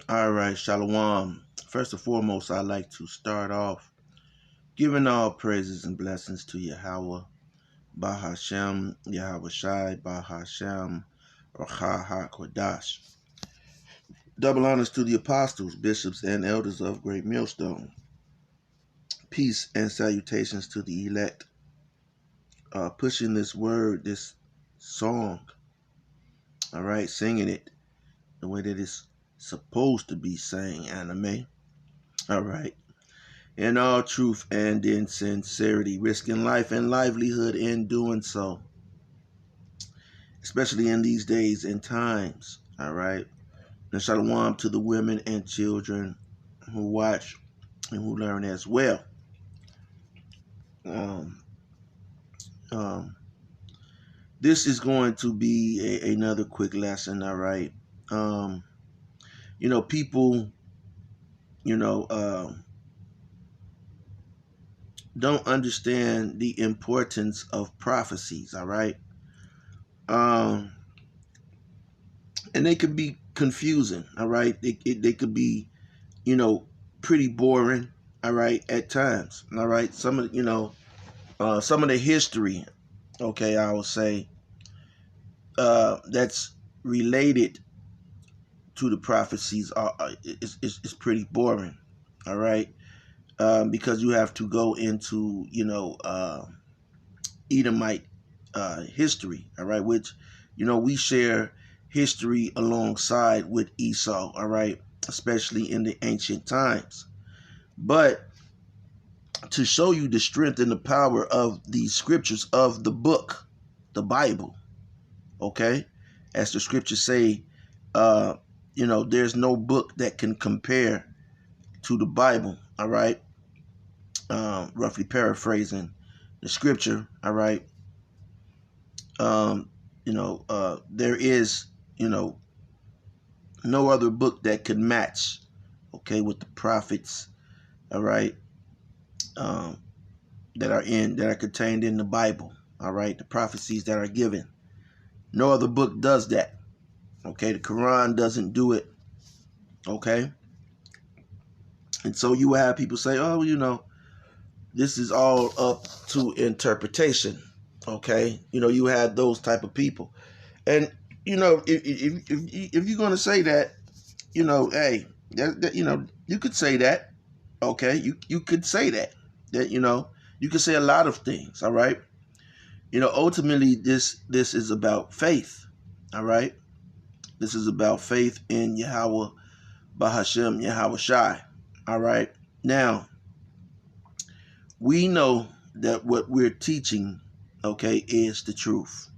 All right, Shalom. First and foremost, I'd like to start off giving all praises and blessings to Yahweh, Bahashem, Yahweh Shai, Bahashem, Racha HaKodash. Double honors to the apostles, bishops, and elders of Great Millstone. Peace and salutations to the elect. Pushing this word, this song, all right, singing it the way that it's supposed to be sang, anime. All right. In all truth and in sincerity, risking life and livelihood in doing so, especially in these days and times. All right. And shalom to the women and children who watch and who learn as well. Um, um, this is going to be another quick lesson. All right. People, you know, don't understand the importance of prophecies. All right. And they could be confusing, all right? They could be, pretty boring, all right, at times, all right? Some of the history, okay, I would say, that's related to the prophecies is pretty boring, all right? Because you have to go into, Edomite history, all right, which, we share history alongside with Esau, all right, especially in the ancient times. But to show you the strength and the power of the scriptures of the book, the Bible, okay, as the scriptures say, there's no book that can compare to the Bible, all right, roughly paraphrasing the scripture, all right. There is, no other book that could match, okay, with the prophets, all right, that are contained in the Bible, all right, the prophecies that are given. No other book does that, okay. The Quran doesn't do it, okay. And so you have people say, oh, this is all up to interpretation, okay. You have those type of people, and if you're going to say that, hey, you could say that, okay. You could say that you could say a lot of things, all right. Ultimately, this is about faith, all right. This is about faith in Yahweh, Bahashem, Yahweh Shai, all right. Now, we know that what we're teaching, okay, is the truth,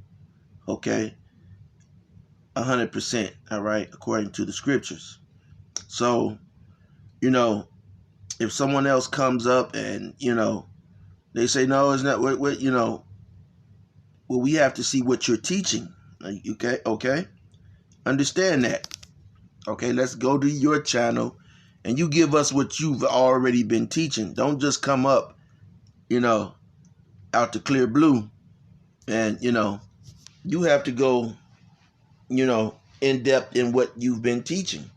okay, 100%, all right, according to the scriptures. So, if someone else comes up and, they say, no, it's not, what well, we have to see what you're teaching, okay, understand that, okay. Let's go to your channel and you give us what you've already been teaching. Don't just come up, out the clear blue, and, you have to go, in depth in what you've been teaching.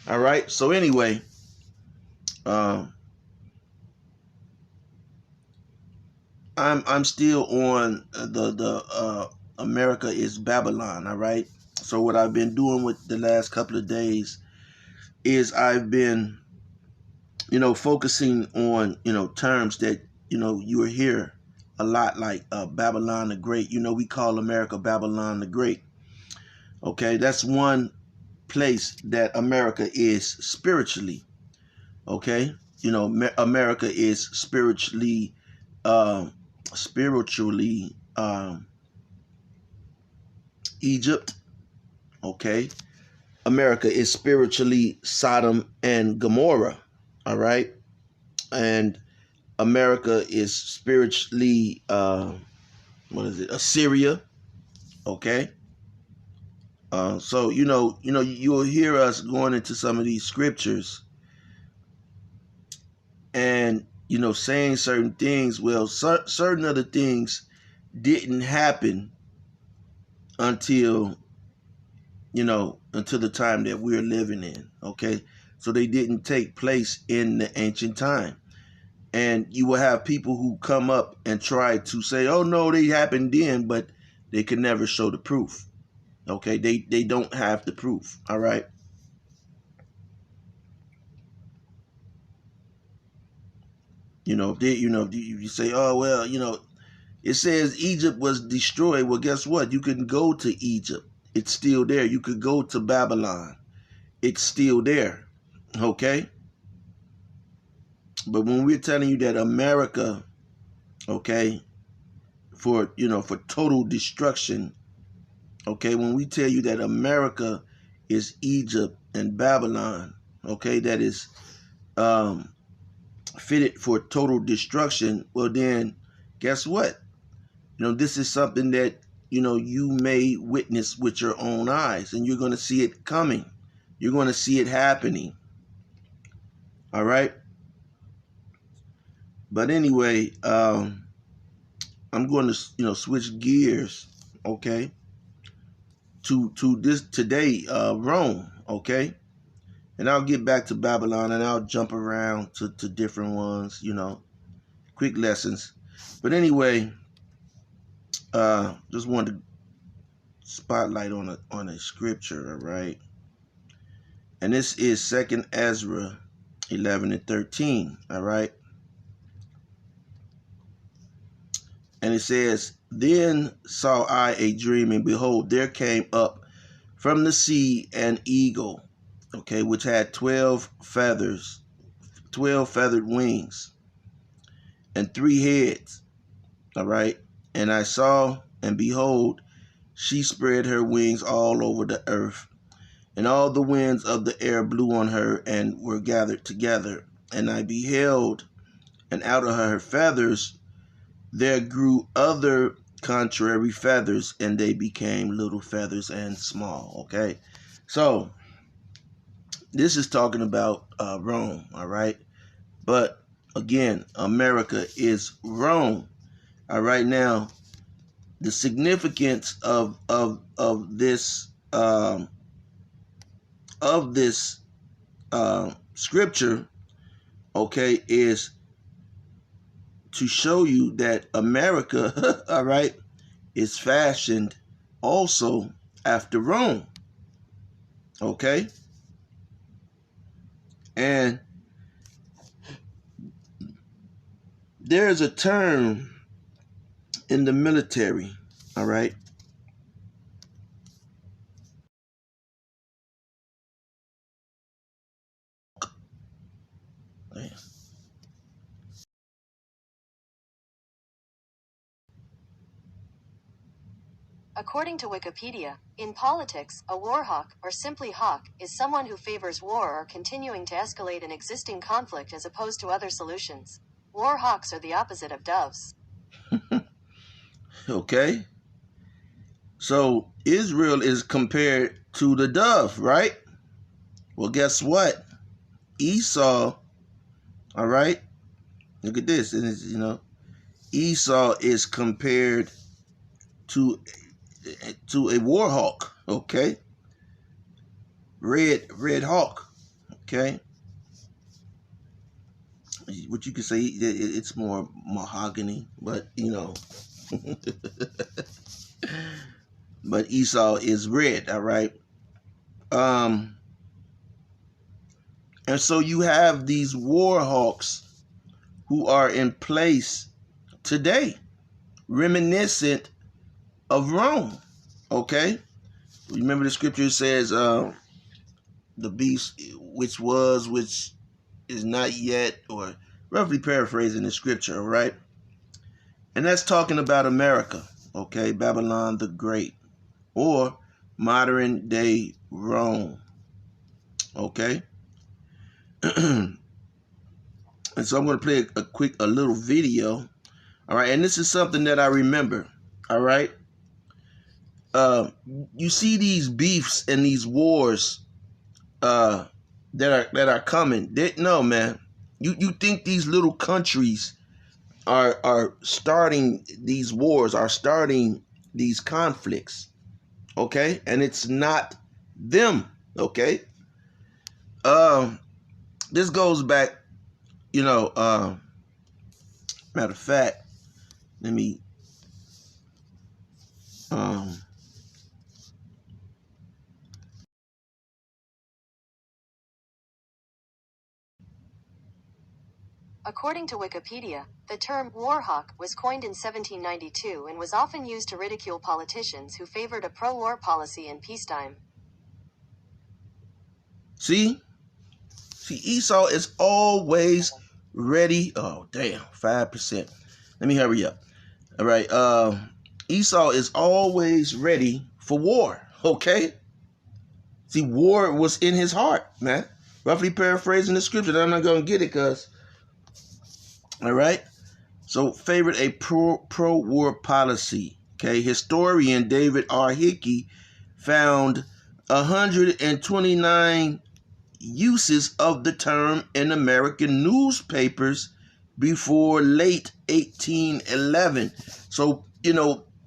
All right. So anyway, I'm still on the America is Babylon. All right. So what I've been doing with the last couple of days is I've been, focusing on, terms that, you will hear a lot, like Babylon the Great. We call America Babylon the Great. Okay, that's one place that America is spiritually. Okay, America is spiritually, spiritually Egypt. Okay, America is spiritually Sodom and Gomorrah. All right, and America is spiritually Assyria. Okay. So you'll hear us going into some of these scriptures and saying certain things. Well, certain other things didn't happen until until the time that we're living in. Okay, so they didn't take place in the ancient time. And you will have people who come up and try to say, oh no, they happened then, but they can never show the proof. Okay, they don't have the proof. All right. You say, oh well, it says Egypt was destroyed. Well, guess what? You can go to Egypt. It's still there. You could go to Babylon. It's still there. Okay. But when we're telling you that America, okay, for total destruction, okay, when we tell you that America is Egypt and Babylon, okay, that is fitted for total destruction, well then, guess what? This is something that, you may witness with your own eyes, and you're going to see it coming. You're going to see it happening. All right. But anyway, I'm going to, switch gears, okay, to this today, Rome, okay, and I'll get back to Babylon, and I'll jump around to different ones, quick lessons. But anyway, just wanted to spotlight on a scripture, all right, and this is 2nd Ezra 11 and 13, all right, and it says, then saw I a dream, and behold, there came up from the sea an eagle, okay, which had 12 feathers, 12 feathered wings, and 3 heads, all right, and I saw, and behold, she spread her wings all over the earth, and all the winds of the air blew on her and were gathered together. And I beheld, and out of her feathers there grew other contrary feathers, and they became little feathers and small. Okay, so this is talking about Rome, all right? But again, America is Rome. All right, now the significance of this scripture, okay, is to show you that America, all right, is fashioned also after Rome, okay? And there's a term in the military, all right? According to Wikipedia, in politics, a war hawk, or simply hawk, is someone who favors war or continuing to escalate an existing conflict as opposed to other solutions. War hawks are the opposite of doves. Okay. So Israel is compared to the dove, right? Well, guess what? Esau, all right? Look at this. And it's, Esau is compared to a war hawk, okay? Red hawk, okay? What you could say, it's more mahogany, but but Esau is red, all right? And so you have these war hawks who are in place today, reminiscent of Rome, okay? Remember the scripture says, the beast which is not yet, or roughly paraphrasing the scripture, all right? And that's talking about America, okay? Babylon the Great, or modern day Rome, okay? And so I'm going to play a little video, all right? And this is something that I remember, all right? You see these beefs and these wars that are coming. No, man. You think these little countries are starting these wars, are starting these conflicts, okay? And it's not them. Okay. This goes back, matter of fact, let me um According to Wikipedia, the term war hawk was coined in 1792 and was often used to ridicule politicians who favored a pro-war policy in peacetime. see Esau is always ready. Oh damn, 5%. Let me hurry up. All right. Esau is always ready for war. Okay. See, war was in his heart, man. Roughly paraphrasing the scripture. I'm not gonna get it, cause all right. So favored a pro-war policy. Okay. Historian David R. Hickey found 129 uses of the term in American newspapers before late 1811. So,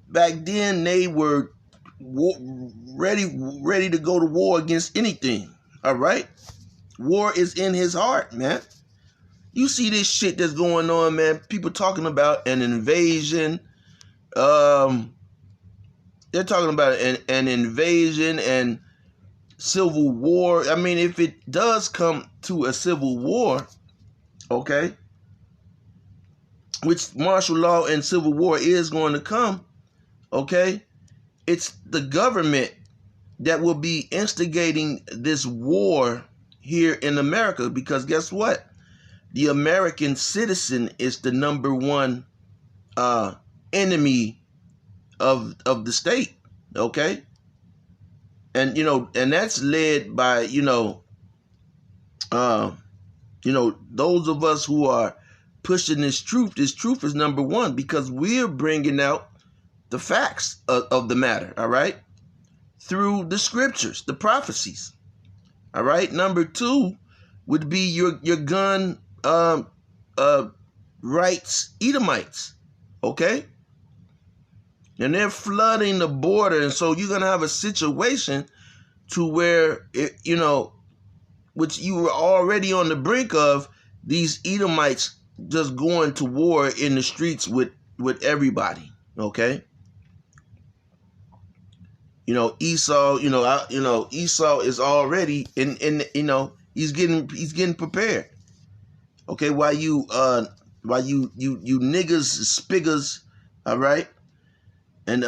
back then they were ready to go to war against anything. All right? War is in his heart, man. You see this shit that's going on, man. People talking about an invasion. They're talking about an invasion and civil war. I mean, if it does come to a civil war, okay, which martial law and civil war is going to come, okay, it's the government that will be instigating this war here in America, because guess what? The American citizen is the number one enemy of the state, okay? And and that's led by those of us who are pushing this truth is number one, because we're bringing out the facts of the matter, all right, through the scriptures, the prophecies, all right. Number two would be your gun rights Edomites, okay, and they're flooding the border, and so you're gonna have a situation to where which you were already on the brink of, these Edomites just going to war in the streets with everybody, okay? Esau, Esau is already in he's getting prepared. Okay, while you niggas, spiggers, all right? And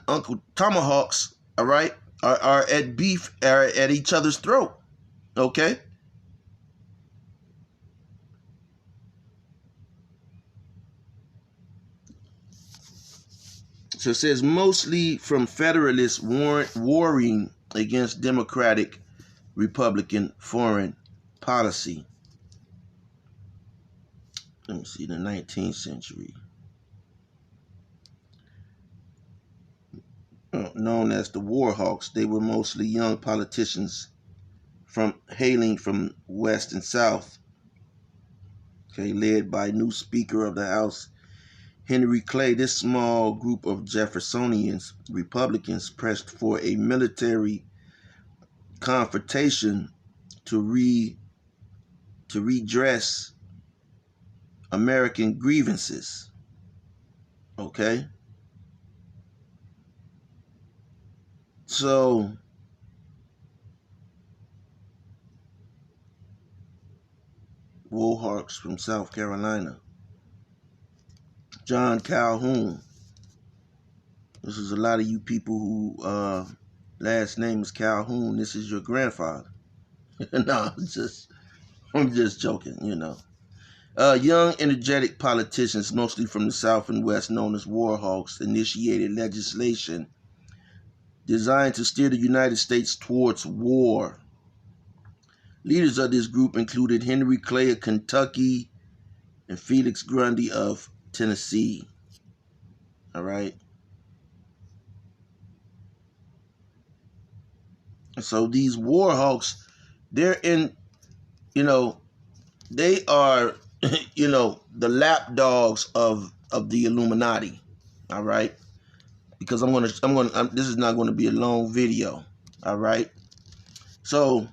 Uncle Tomahawks, all right, are at beef, are at each other's throat. Okay. So it says mostly from Federalists warring against Democratic Republican foreign policy. Let me see, the 19th century. Known as the Warhawks, they were mostly young politicians hailing from West and South. Okay, led by new Speaker of the House Henry Clay. This small group of Jeffersonians, Republicans, pressed for a military confrontation to redress American grievances. Okay? So Warhawks from South Carolina. John Calhoun. This is a lot of you people who last name is Calhoun. This is your grandfather. No, I'm just joking, Young, energetic politicians, mostly from the South and West, known as Warhawks, initiated legislation designed to steer the United States towards war. Leaders of this group included Henry Clay of Kentucky and Felix Grundy of Tennessee. All right. So these Warhawks, they're in, they are, the lapdogs of the Illuminati. All right. because this is not going to be a long video. All right. So,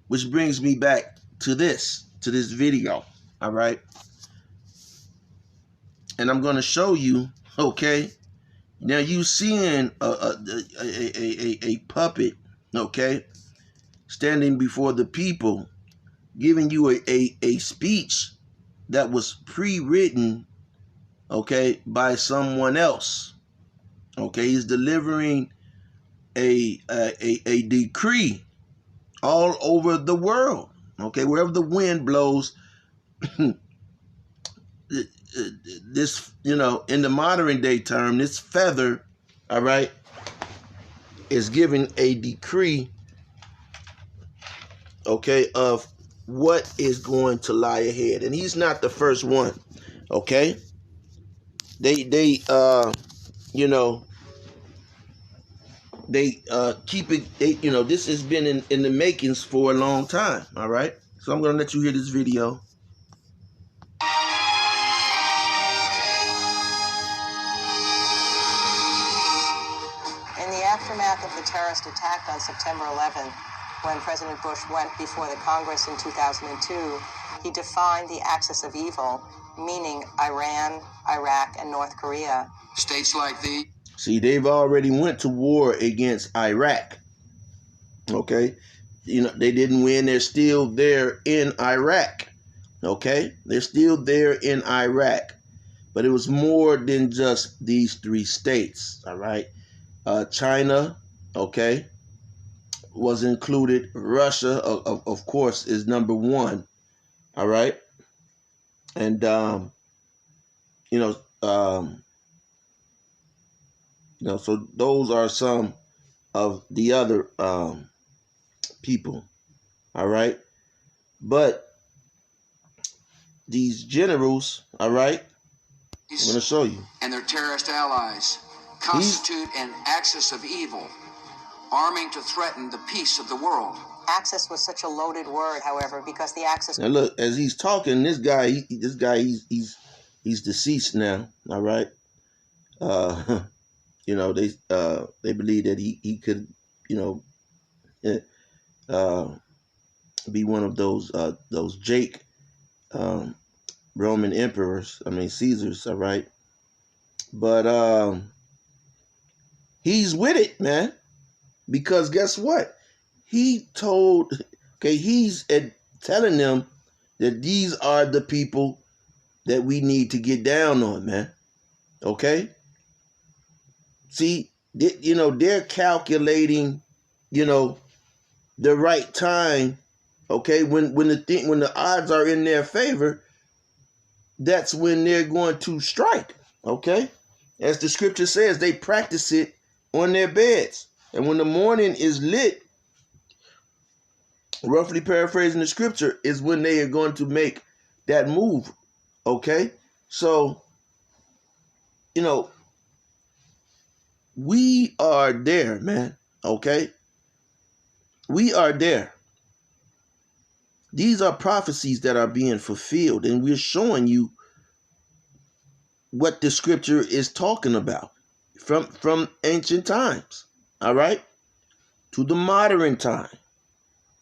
which brings me back to this video. All right. And I'm going to show you, okay. Now you seeing a puppet, okay, standing before the people, giving you a speech that was pre-written, okay, by someone else. Okay, he's delivering a decree all over the world. Okay, wherever the wind blows, this, you know, in the modern day term, this feather, all right, is giving a decree, okay, of what is going to lie ahead. And he's not the first one, okay? They you know, they keep it, you know, this has been in the makings for a long time, all right? So I'm going to let you hear this video. In the aftermath of the terrorist attack on September 11th, when President Bush went before the Congress in 2002, he defined the axis of evil, meaning Iran, Iraq, and North Korea. States like these. See, they've already went to war against Iraq. Okay? You know, they didn't win. They're still there in Iraq. Okay? They're still there in Iraq. But it was more than just these three states. All right? China, okay, was included. Russia, of course, is number one. All right? And, you know, so those are some of the other people, all right? But these generals, all right, I'm going to show you. And their terrorist allies constitute an axis of evil, arming to threaten the peace of the world. Axis was such a loaded word, however, because the axis... Now look, as he's talking, this guy, he's deceased now, all right? You know, they believe that he could, you know, be one of those Jake Roman emperors. I mean Caesars, all right. But he's with it, man, because guess what? He told, okay, he's telling them that these are the people that we need to get down on, man. Okay. See, you know, they're calculating, you know, the right time, okay, when the odds are in their favor, that's when they're going to strike, okay? As the scripture says, they practice it on their beds. And when the morning is lit, roughly paraphrasing the scripture, is when they are going to make that move, okay? So, you know, we are there, man, okay? We are there. These are prophecies that are being fulfilled, and we're showing you what the scripture is talking about from ancient times, all right, to the modern time,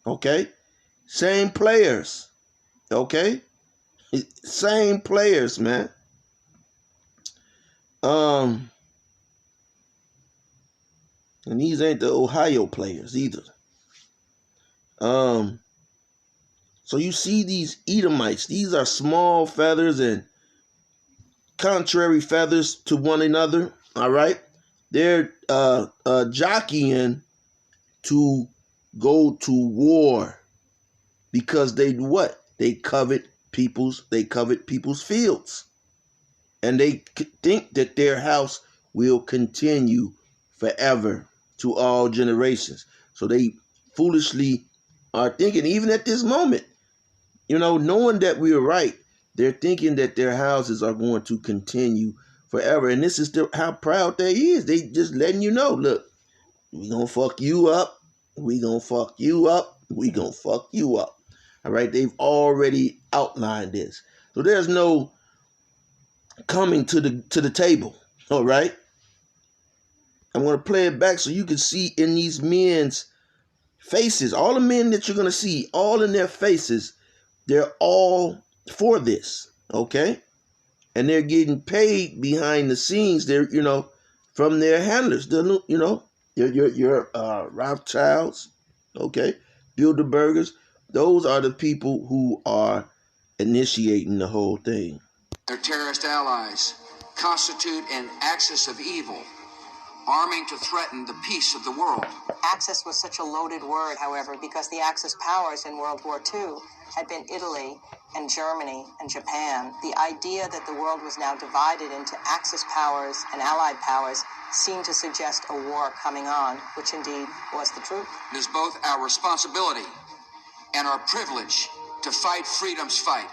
okay? Same players, okay? Same players, man. And these ain't the Ohio players either. So you see these Edomites, these are small feathers and contrary feathers to one another, all right? They're jockeying to go to war because they do what? They covet people's fields. And they think that their house will continue forever to all generations. So they foolishly are thinking, even at this moment, you know, knowing that we are right, they're thinking that their houses are going to continue forever. And this is how proud they is. They just letting you know, look, we gonna fuck you up. We gonna fuck you up. We gonna fuck you up. All right. They've already outlined this. So there's no coming to the table. All right. I'm going to play it back so you can see in these men's faces, all the men that you're going to see, all in their faces, they're all for this, okay? And they're getting paid behind the scenes. They're, from their handlers. Your Rothschilds, okay? Bilderbergers. Those are the people who are initiating the whole thing. Their terrorist allies constitute an axis of evil, arming to threaten the peace of the world. Axis was such a loaded word, however, because the Axis powers in World War II had been Italy and Germany and Japan. The idea that the world was now divided into Axis powers and Allied powers seemed to suggest a war coming on, which indeed was the truth. It is both our responsibility and our privilege to fight freedom's fight.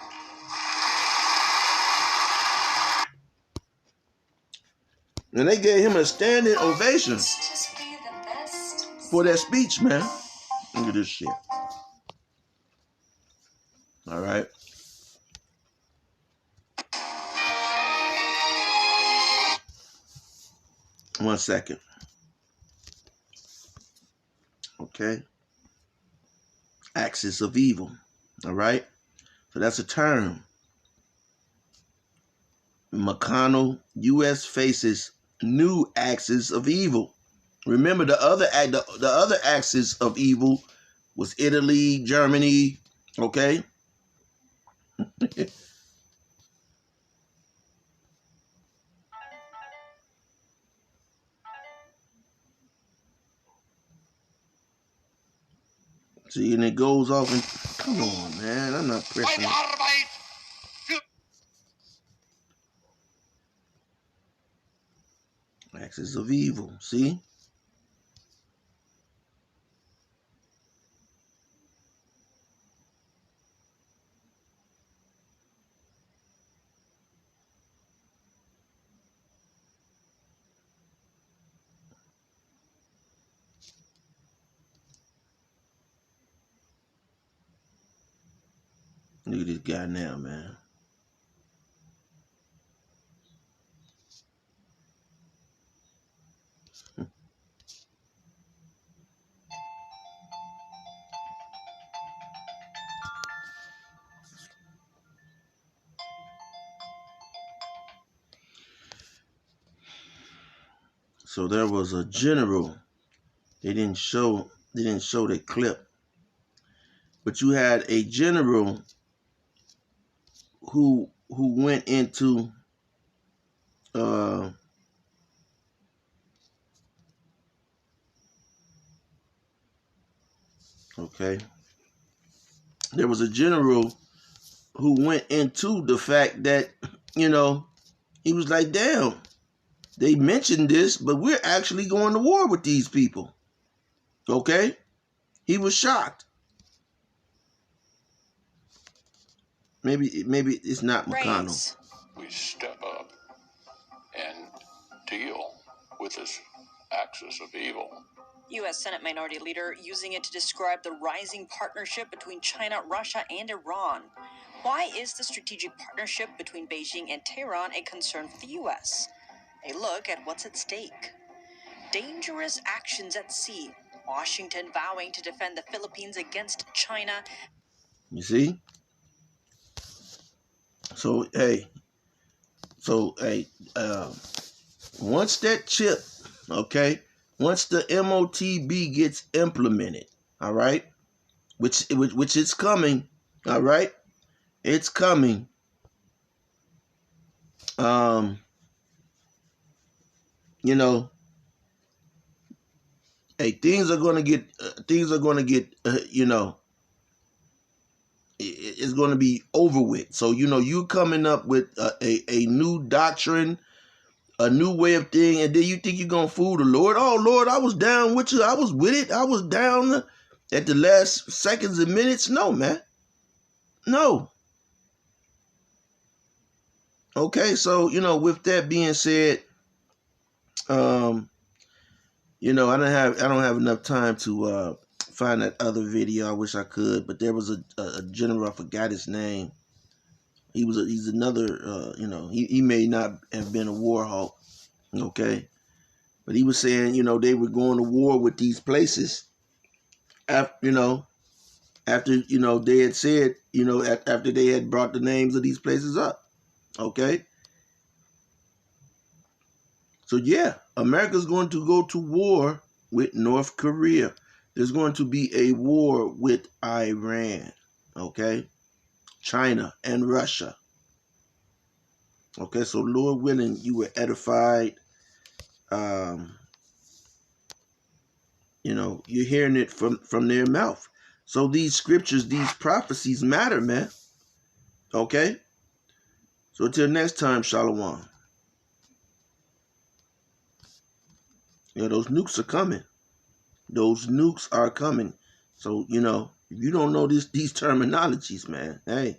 And they gave him a standing ovation for that speech, man. Look at this shit. All right. One second. Okay. Axis of evil. All right. So that's a term. McConnell, U.S. faces new axis of evil. Remember the other axis of evil was Italy, Germany, okay? See, and it goes off and come on, man, I'm not pressing it. Axis of evil, see? Look at this guy now, man. So there was a general. They didn't show the clip. But you had a general who went into okay. There was a general who went into the fact that, he was like, damn, they mentioned this, but we're actually going to war with these people. Okay? He was shocked. Maybe it's not McConnell. We step up and deal with this axis of evil. U.S. Senate Minority Leader using it to describe the rising partnership between China, Russia, and Iran. Why is the strategic partnership between Beijing and Tehran a concern for the U.S.? A look at what's at stake. Dangerous actions at sea. Washington vowing to defend the Philippines against China. You see? So, hey, once that chip, okay, once the MOTB gets implemented, all right, which is coming, all right, it's coming. Hey, things are gonna get, it's gonna be over with. So you coming up with a new doctrine, a new way of thing, and then you think you're gonna fool the Lord. Oh Lord, I was down with you. I was with it. I was down at the last seconds and minutes. No, man. No. Okay, so with that being said, I don't have enough time to find that other video. I wish I could, but there was a general, I forgot his name. He's another, he may not have been a war hawk, okay, But he was saying, you know, they were going to war with these places after, you know, they had said, you know, after they had brought the names of these places up. Okay. So yeah, America's going to go to war with North Korea. There's going to be a war with Iran. Okay. China and Russia. Okay, so Lord willing, you were edified. You know, you're hearing it from their mouth. So these scriptures, these prophecies matter, man. Okay? So until next time, Shalom. You know, those nukes are coming. Those nukes are coming. So, you know, if you don't know these terminologies, man, hey,